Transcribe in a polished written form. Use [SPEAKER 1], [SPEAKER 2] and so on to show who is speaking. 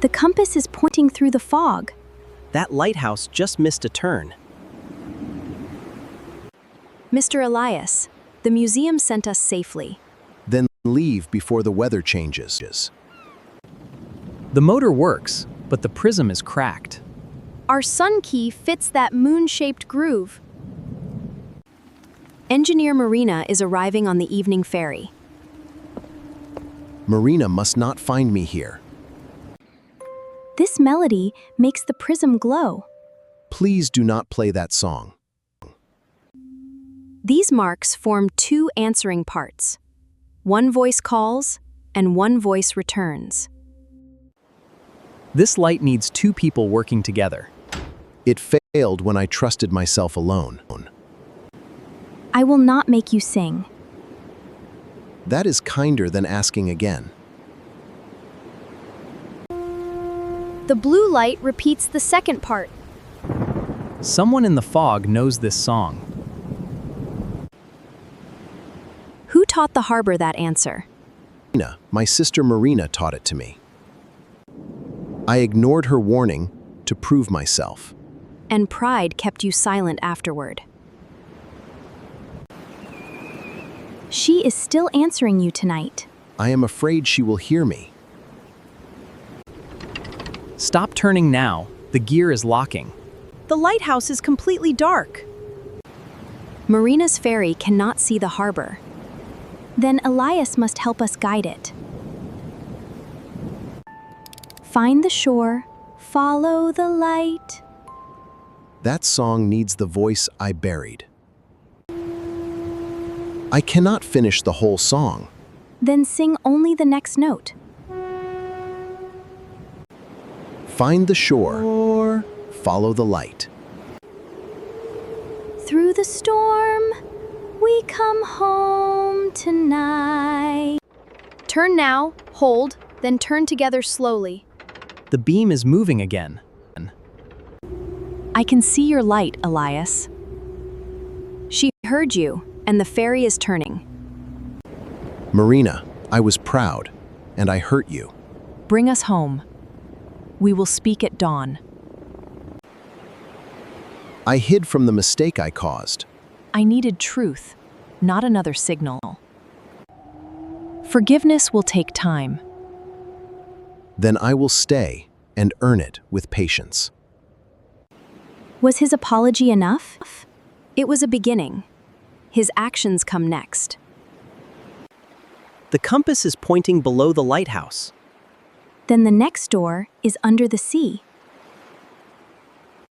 [SPEAKER 1] The compass is pointing through the fog.
[SPEAKER 2] That lighthouse just missed a turn.
[SPEAKER 1] Mr. Elias, the museum sent us safely.
[SPEAKER 3] Then leave before the weather changes.
[SPEAKER 4] The motor works, but the prism is cracked.
[SPEAKER 1] Our sun key fits that moon-shaped groove. Engineer Marina is arriving on the evening ferry.
[SPEAKER 3] Marina must not find me here.
[SPEAKER 1] This melody makes the prism glow.
[SPEAKER 3] Please do not play that song.
[SPEAKER 1] These marks form two answering parts. One voice calls, and one voice returns.
[SPEAKER 4] This light needs two people working together.
[SPEAKER 3] It failed when I trusted myself alone.
[SPEAKER 1] I will not make you sing.
[SPEAKER 3] That is kinder than asking again.
[SPEAKER 1] The blue light repeats the second part.
[SPEAKER 4] Someone in the fog knows this song.
[SPEAKER 1] Who taught the harbor that answer?
[SPEAKER 3] My sister Marina taught it to me. I ignored her warning to prove myself.
[SPEAKER 1] And pride kept you silent afterward. She is still answering you tonight.
[SPEAKER 3] I am afraid she will hear me.
[SPEAKER 4] Stop turning now. The gear is locking.
[SPEAKER 2] The lighthouse is completely dark.
[SPEAKER 1] Marina's ferry cannot see the harbor. Then Elias must help us guide it. Find the shore, follow the light.
[SPEAKER 3] That song needs the voice I buried. I cannot finish the whole song.
[SPEAKER 1] Then sing only the next note.
[SPEAKER 3] Find the shore, follow the light.
[SPEAKER 1] Through the storm, we come home tonight. Turn now, hold, then turn together slowly.
[SPEAKER 4] The beam is moving again.
[SPEAKER 1] I can see your light, Elias. She heard you, and the ferry is turning.
[SPEAKER 3] Marina, I was proud, and I hurt you.
[SPEAKER 5] Bring us home. We will speak at dawn.
[SPEAKER 3] I hid from the mistake I caused.
[SPEAKER 5] I needed truth, not another signal. Forgiveness will take time.
[SPEAKER 3] Then I will stay and earn it with patience.
[SPEAKER 1] Was his apology enough? It was a beginning. His actions come next.
[SPEAKER 2] The compass is pointing below the lighthouse.
[SPEAKER 1] Then the next door is under the sea.